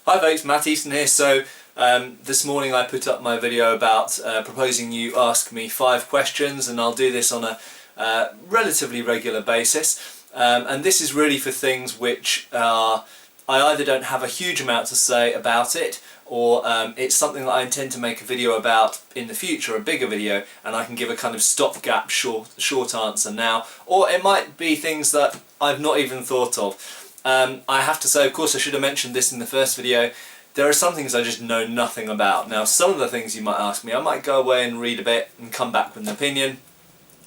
Hi folks, Matt Easton here. So this morning I put up my video about proposing you ask me 5 questions, and I'll do this on a relatively regular basis. And this is really for things which I either don't have a huge amount to say about it, or it's something that I intend to make a video about in the future, a bigger video, and I can give a kind of stopgap short answer now. Or it might be things that I've not even thought of. I have to say, of course, I should have mentioned this in the first video, there are some things I just know nothing about. Now, some of the things you might ask me, I might go away and read a bit and come back with an opinion.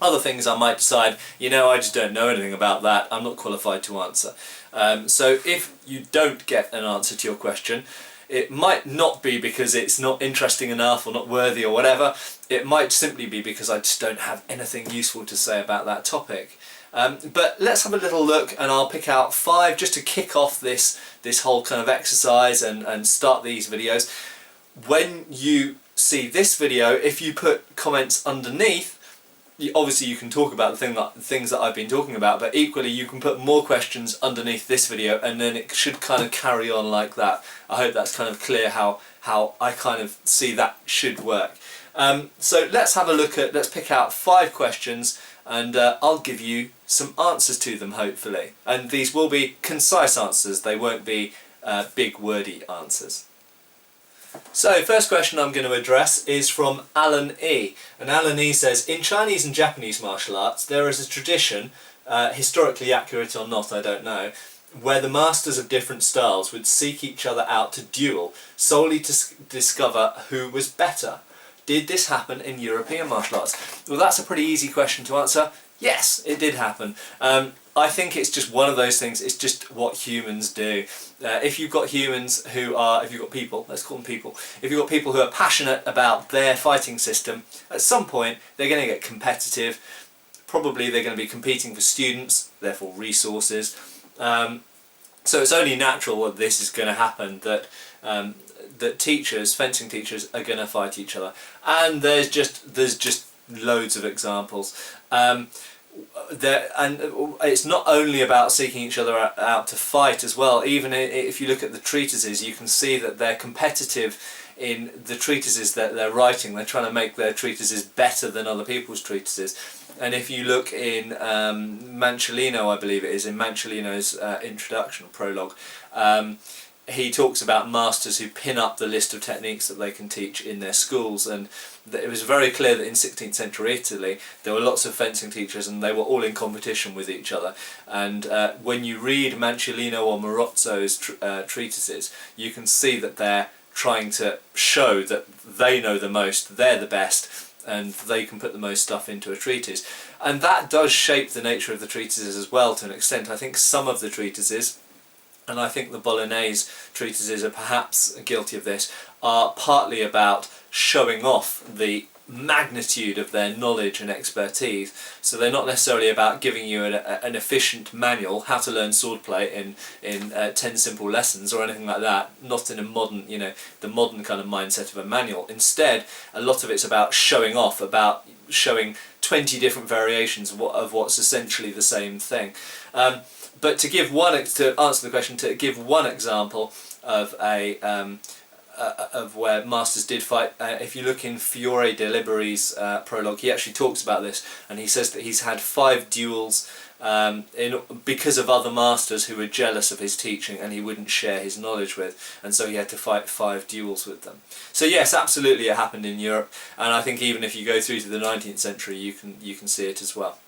Other things I might decide, you know, I just don't know anything about that, I'm not qualified to answer. So if you don't get an answer to your question, it might not be because it's not interesting enough or not worthy or whatever. It might simply be because I just don't have anything useful to say about that topic. But let's have a little look, and I'll pick out 5 just to kick off this whole kind of exercise and start these videos. When you see this video, if you put comments underneath, obviously you can talk about the things that I've been talking about, but equally you can put more questions underneath this video, and then it should kind of carry on like that. I hope that's kind of clear how I kind of see that should work. So let's have a look at, let's pick out 5 questions, and I'll give you some answers to them, hopefully. And these will be concise answers, they won't be big wordy answers. So, first question I'm going to address is from Alan E. And Alan E says, in Chinese and Japanese martial arts there is a tradition, historically accurate or not I don't know, where the masters of different styles would seek each other out to duel, solely to discover who was better. Did this happen in European martial arts? Well, that's a pretty easy question to answer. Yes, it did happen. I think it's just one of those things, it's just what humans do. If you've got humans who are, if you've got people, let's call them people, if you've got people who are passionate about their fighting system, at some point they're going to get competitive. Probably they're going to be competing for students, therefore resources. So it's only natural that this is going to happen, that that teachers, fencing teachers, are going to fight each other. And there's just loads of examples. And it's not only about seeking each other out to fight as well. Even if you look at the treatises, you can see that they're competitive in the treatises that they're writing. They're trying to make their treatises better than other people's treatises. And if you look in Manciolino, I believe it is, in Manciolino's introduction, prologue, he talks about masters who pin up the list of techniques that they can teach in their schools, and it was very clear that in 16th century Italy there were lots of fencing teachers and they were all in competition with each other. And when you read Manciolino or Marozzo's treatises, you can see that they're trying to show that they know the most, they're the best, and they can put the most stuff into a treatise. And that does shape the nature of the treatises as well to an extent. I think some of the treatises, and I think the Bolognese treatises are perhaps guilty of this, are partly about showing off the magnitude of their knowledge and expertise. So they're not necessarily about giving you an efficient manual, how to learn swordplay in 10 simple lessons or anything like that, not in a modern, you know, the modern kind of mindset of a manual. Instead, a lot of it's about showing off, about showing 20 different variations of what's essentially the same thing. But to answer the question, to give one example of of where masters did fight, if you look in Fiore de Liberi's prologue, he actually talks about this, and he says that he's had 5 duels because of other masters who were jealous of his teaching and he wouldn't share his knowledge with, and so he had to fight 5 duels with them. So yes, absolutely it happened in Europe, and I think even if you go through to the 19th century you can see it as well.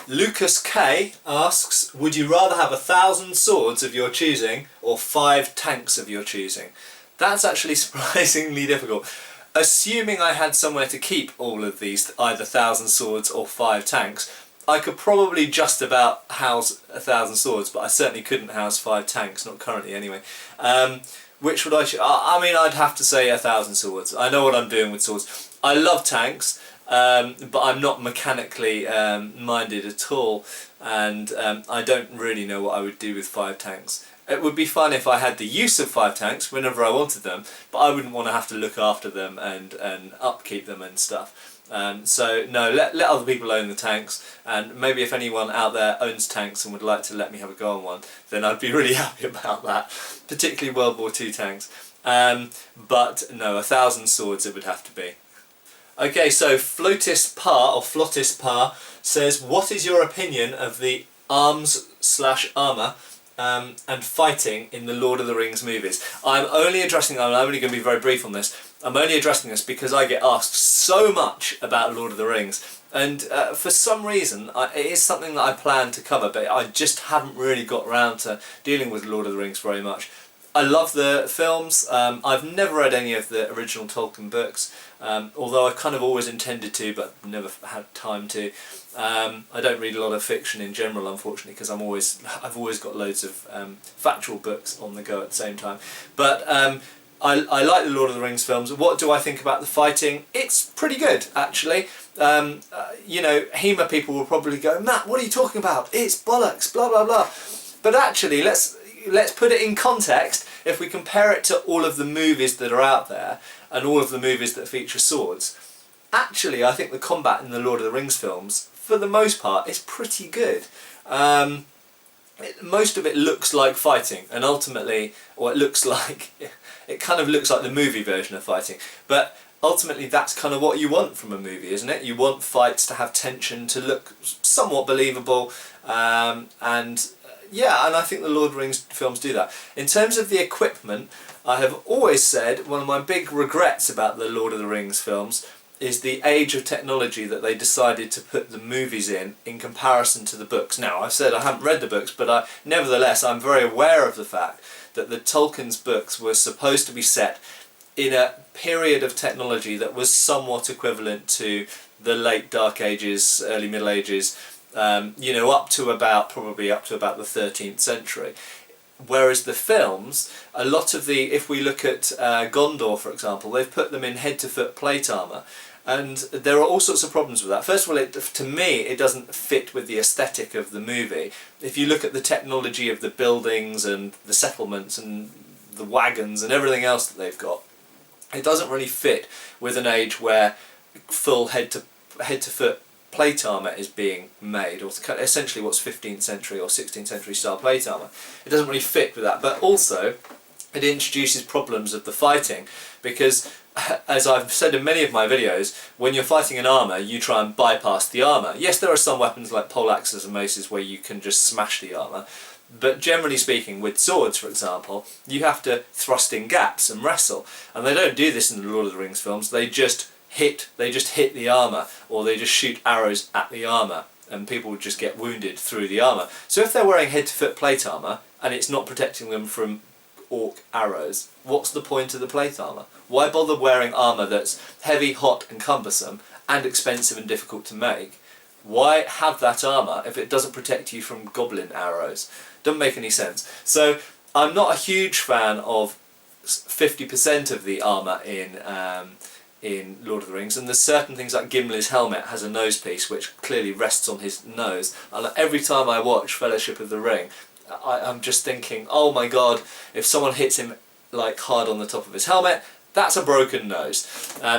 Lucas K asks, would you rather have 1,000 swords of your choosing or 5 tanks of your choosing? That's actually surprisingly difficult. Assuming I had somewhere to keep all of these, either 1,000 swords or 5 tanks, I could probably just about house 1,000 swords, but I certainly couldn't house 5 tanks, not currently anyway. Which would I choose? I mean, I'd have to say 1,000 swords. I know what I'm doing with swords. I love tanks. But I'm not mechanically minded at all, and I don't really know what I would do with 5 tanks. It would be fun if I had the use of 5 tanks whenever I wanted them, but I wouldn't want to have to look after them and upkeep them and stuff. So no, let other people own the tanks, and maybe if anyone out there owns tanks and would like to let me have a go on one, then I'd be really happy about that, particularly World War II tanks. But no, 1,000 swords it would have to be. Okay, so Flotis Par, or Flotis Par, says, what is your opinion of the arms/armour and fighting in the Lord of the Rings movies? I'm only going to be very brief on this. I'm only addressing this because I get asked so much about Lord of the Rings, and for some reason it is something that I plan to cover, but I just haven't really got around to dealing with Lord of the Rings very much. I love the films. I've never read any of the original Tolkien books, although I've kind of always intended to, but never had time to. I don't read a lot of fiction in general, unfortunately, because I've always got loads of factual books on the go at the same time. But I like the Lord of the Rings films. What do I think about the fighting? It's pretty good, actually. You know, HEMA people will probably go, Matt, what are you talking about? It's bollocks, blah blah blah. But actually, let's put it in context. If we compare it to all of the movies that are out there and all of the movies that feature swords, actually I think the combat in the Lord of the Rings films, for the most part, is pretty good. Most of it looks like fighting, and ultimately, or it kind of looks like the movie version of fighting, but ultimately that's kind of what you want from a movie, isn't it? You want fights to have tension, to look somewhat believable, yeah, and I think the Lord of the Rings films do that. In terms of the equipment, I have always said one of my big regrets about the Lord of the Rings films is the age of technology that they decided to put the movies in comparison to the books. Now, I've said I haven't read the books, but nevertheless I'm very aware of the fact that the Tolkien's books were supposed to be set in a period of technology that was somewhat equivalent to the late Dark Ages, early Middle Ages, you know, probably up to about the 13th century. Whereas the films, a lot of if we look at Gondor, for example, they've put them in head-to-foot plate armour, and there are all sorts of problems with that. First of all, to me, it doesn't fit with the aesthetic of the movie. If you look at the technology of the buildings and the settlements and the wagons and everything else that they've got, it doesn't really fit with an age where full head-to-foot plate armour is being made, or essentially what's 15th century or 16th century style plate armour. It doesn't really fit with that, but also it introduces problems of the fighting, because as I've said in many of my videos, when you're fighting in armour you try and bypass the armour. Yes, there are some weapons like poleaxes and maces where you can just smash the armour, but generally speaking, with swords for example, you have to thrust in gaps and wrestle, and they don't do this in the Lord of the Rings films. They just hit the armour, or they just shoot arrows at the armour, and people would just get wounded through the armour. So if they're wearing head-to-foot plate armour and it's not protecting them from orc arrows, what's the point of the plate armour? Why bother wearing armour that's heavy, hot and cumbersome and expensive and difficult to make? Why have that armour if it doesn't protect you from goblin arrows? Doesn't make any sense. So I'm not a huge fan of 50% of the armour in Lord of the Rings, and there's certain things like Gimli's helmet has a nose piece which clearly rests on his nose, and every time I watch Fellowship of the Ring I'm just thinking, oh my god, if someone hits him like hard on the top of his helmet, that's a broken nose.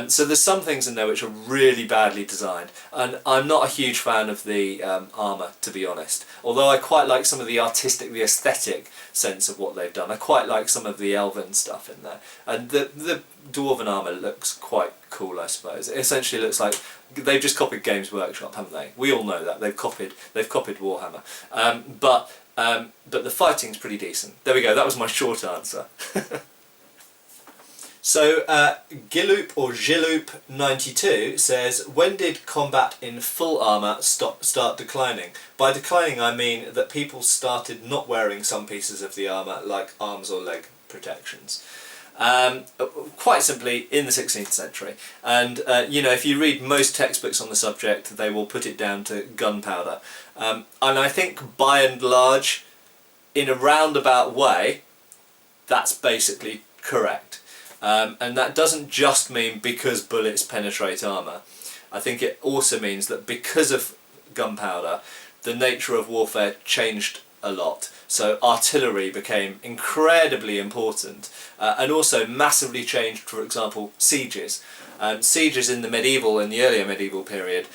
So there's some things in there which are really badly designed, and I'm not a huge fan of the armour, to be honest, although I quite like some of the aesthetic sense of what they've done. I quite like some of the elven stuff in there, and the dwarven armour looks quite cool, I suppose. It essentially looks like they've just copied Games Workshop, haven't they? We all know that they've copied Warhammer, but the fighting's pretty decent. There we go, that was my short answer. So Giloop or Giloop92 says, when did combat in full armour start declining? By declining I mean that people started not wearing some pieces of the armour, like arms or leg protections. Quite simply in the 16th century, and you know, if you read most textbooks on the subject they will put it down to gunpowder, and I think by and large, in a roundabout way, that's basically correct. And that doesn't just mean because bullets penetrate armour. I think it also means that because of gunpowder, the nature of warfare changed a lot. So artillery became incredibly important, and also massively changed, for example, sieges. Sieges in the earlier medieval period,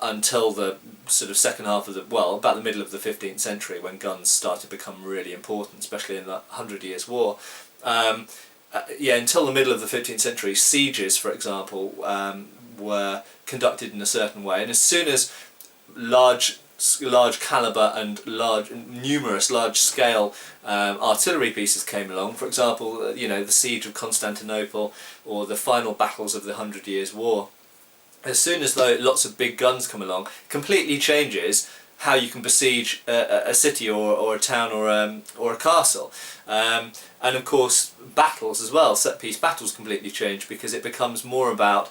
until the sort of second half of about the middle of the 15th century, when guns started to become really important, especially in the 100 Years' War. Until the middle of the 15th century, sieges, for example, were conducted in a certain way, and as soon as large caliber and numerous large scale artillery pieces came along, for example, the siege of Constantinople or the final battles of the 100 Years' War, as soon as lots of big guns come along, completely changes how you can besiege a city or a town or a castle. And of course battles as well, set piece battles completely change, because it becomes more about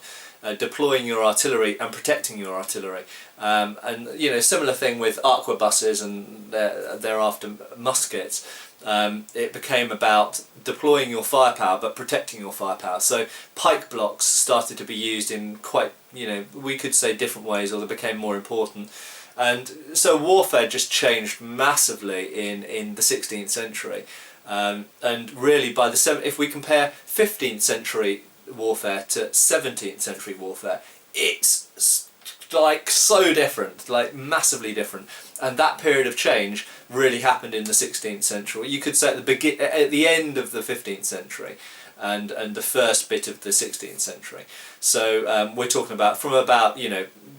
deploying your artillery and protecting your artillery. And similar thing with arquebuses and thereafter muskets. It became about deploying your firepower but protecting your firepower. So pike blocks started to be used in quite, we could say different ways, or they became more important. And so warfare just changed massively in the 16th century. And really by if we compare 15th century warfare to 17th century warfare, it's like so different, like massively different. And that period of change really happened in the 16th century. You could say at the end of the 15th century and the first bit of the 16th century. So we're talking about from about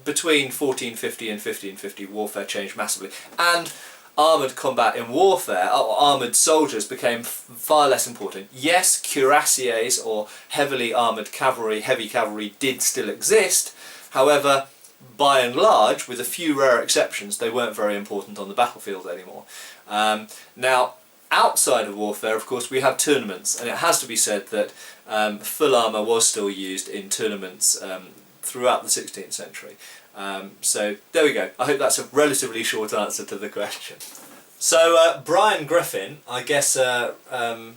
between 1450 and 1550, warfare changed massively, and armoured combat in warfare, armoured soldiers, became far less important. Yes, cuirassiers or heavily armoured cavalry, heavy cavalry, did still exist. However, by and large, with a few rare exceptions, they weren't very important on the battlefield anymore. Now, outside of warfare, of course, we have tournaments, and it has to be said that full armour was still used in tournaments throughout the 16th century. So there we go. I hope that's a relatively short answer to the question. So Brian Griffin, I guess, I don't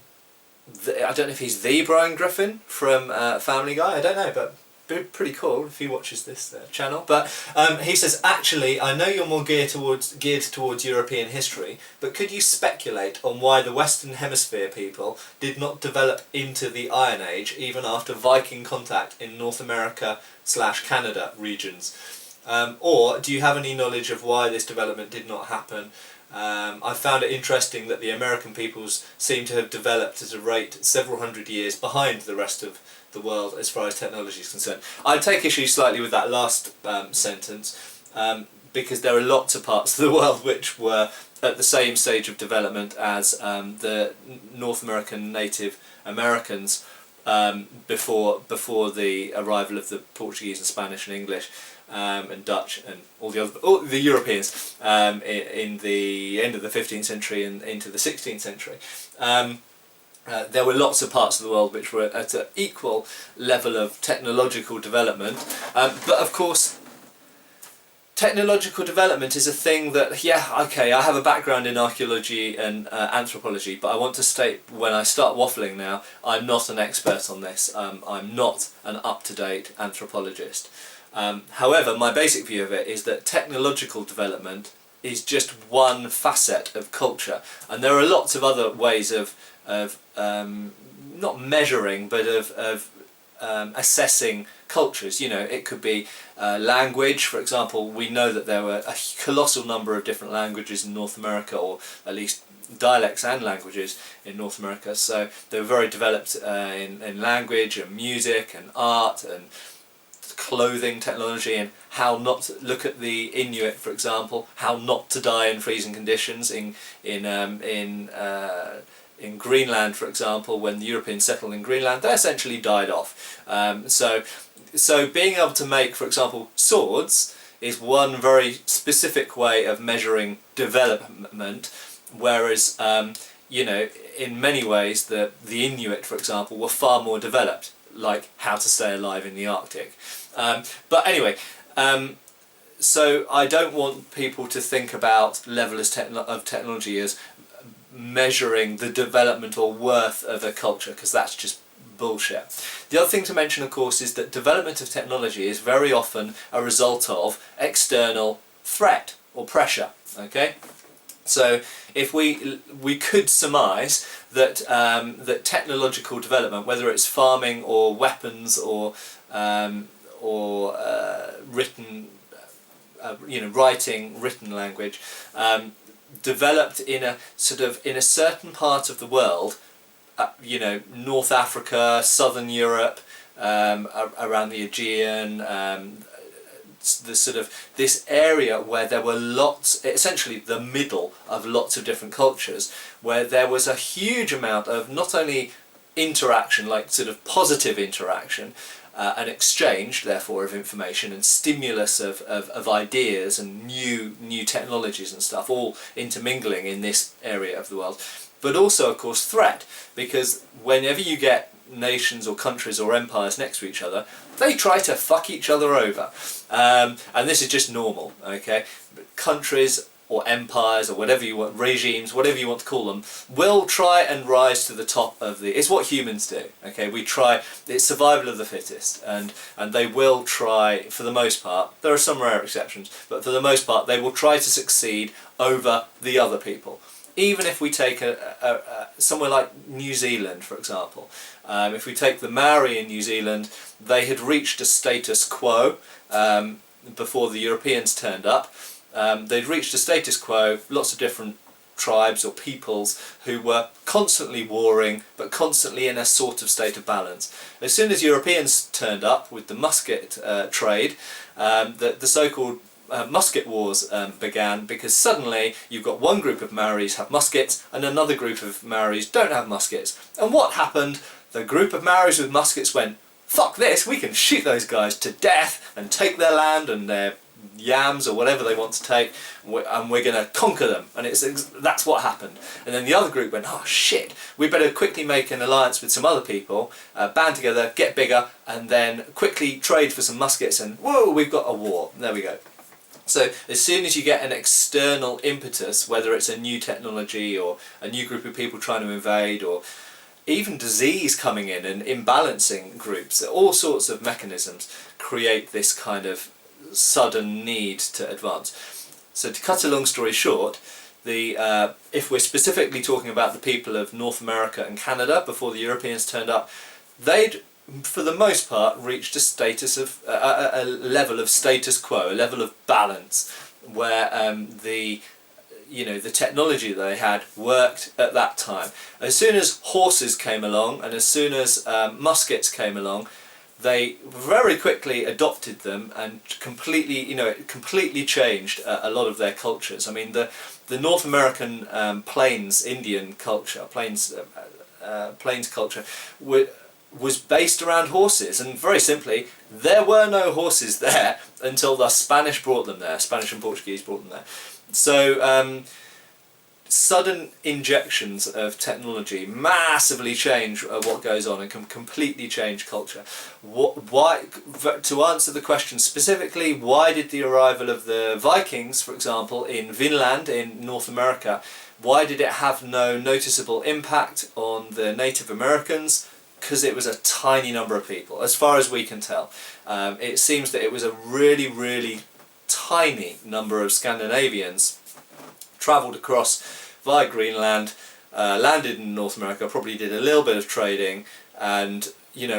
know if he's the Brian Griffin from Family Guy, I don't know, but pretty cool if he watches this channel. But he says, actually, I know you're more geared towards European history, but could you speculate on why the Western Hemisphere people did not develop into the Iron Age even after Viking contact in North America/Canada regions? Or do you have any knowledge of why this development did not happen? I found it interesting that the American peoples seem to have developed at a rate several hundred years behind the rest of the world as far as technology is concerned. I take issue slightly with that last sentence, because there are lots of parts of the world which were at the same stage of development as the North American Native Americans before the arrival of the Portuguese and Spanish and English and Dutch and all the Europeans in the end of the 15th century and into the 16th century. There were lots of parts of the world which were at an equal level of technological development, but of course technological development is a thing that, I have a background in archaeology and anthropology, but I want to state when I start waffling now, I'm not an expert on this. I'm not an up-to-date anthropologist. However, my basic view of it is that technological development is just one facet of culture, and there are lots of other ways of not measuring, but of assessing cultures. It could be language, for example. We know that there were a colossal number of different languages in North America, or at least dialects and languages in North America, so they were very developed in language and music and art and clothing technology, and how not to look at the Inuit, for example, how not to die in freezing conditions in Greenland, for example. When the Europeans settled in Greenland, they essentially died off. So being able to make, for example, swords is one very specific way of measuring development, whereas in many ways the Inuit, for example, were far more developed, like how to stay alive in the Arctic. But anyway, so I don't want people to think about level of technology as measuring the development or worth of a culture, because that's just bullshit. The other thing to mention, of course, is that development of technology is very often a result of external threat or pressure. Okay, So if we could surmise that that technological development, whether it's farming or weapons or written, writing, written language, developed in a certain part of the world, North Africa, Southern Europe, around the Aegean, this area where there were essentially the middle of lots of different cultures, where there was a huge amount of not only interaction, like positive interaction, an exchange therefore of information and stimulus of ideas and new technologies and stuff, all intermingling in this area of the world, but also of course threat, because whenever you get nations or countries or empires next to each other, they try to fuck each other over, and this is just normal. Okay, countries or empires or whatever you want, regimes, whatever you want to call them, will try and rise to the top of the... It's what humans do. Okay, we try. It's survival of the fittest, and they will try, for the most part. There are some rare exceptions, but for the most part, they will try to succeed over the other people. Even if we take somewhere like New Zealand, for example, if we take the Maori in New Zealand, they had reached a status quo before the Europeans turned up. They'd reached a status quo, lots of different tribes or peoples who were constantly warring, but constantly in a sort of state of balance. As soon as Europeans turned up with the musket trade, the so-called musket wars began, because suddenly you've got one group of Maoris have muskets and another group of Maoris don't have muskets. And what happened? The group of Maoris with muskets went, fuck this, we can shoot those guys to death and take their land and their yams or whatever they want to take, and we're going to conquer them. And that's what happened. And then the other group went, oh shit, we better quickly make an alliance with some other people, band together, get bigger, and then quickly trade for some muskets, and whoa, we've got a war. There we go. So as soon as you get an external impetus, whether it's a new technology or a new group of people trying to invade, or even disease coming in and imbalancing groups, all sorts of mechanisms create this kind of sudden need to advance. So to cut a long story short, if we're specifically talking about the people of North America and Canada before the Europeans turned up, they'd for the most part reached a status of a level of status quo, a level of balance, where the technology that they had worked at that time. As soon as horses came along and as soon as muskets came along, they very quickly adopted them and completely changed a lot of their cultures. I mean, the North American plains Indian culture, plains culture, was based around horses, and very simply, there were no horses there until the Spanish brought them there. Spanish and Portuguese brought them there. So sudden injections of technology massively change what goes on and can completely change culture. To answer the question specifically, why did the arrival of the Vikings, for example, in Vinland in North America, why did it have no noticeable impact on the Native Americans? Because it was a tiny number of people, as far as we can tell. It seems that it was a really, really tiny number of Scandinavians travelled across via Greenland, landed in North America, probably did a little bit of trading, and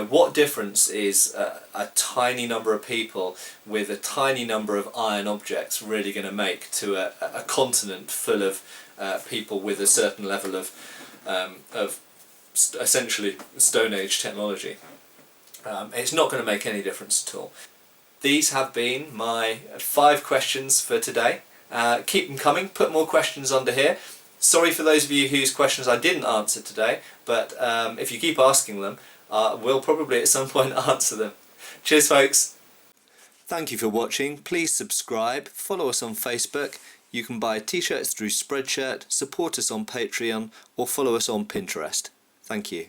what difference is a tiny number of people with a tiny number of iron objects really going to make to a continent full of people with a certain level of essentially Stone Age technology? It's not going to make any difference at all. These have been my 5 questions for today. Keep them coming, put more questions under here. Sorry for those of you whose questions I didn't answer today, but if you keep asking them, we'll probably at some point answer them. Cheers folks! Thank you for watching. Please subscribe, follow us on Facebook. You can buy t-shirts through Spreadshirt, support us on Patreon, or follow us on Pinterest. Thank you.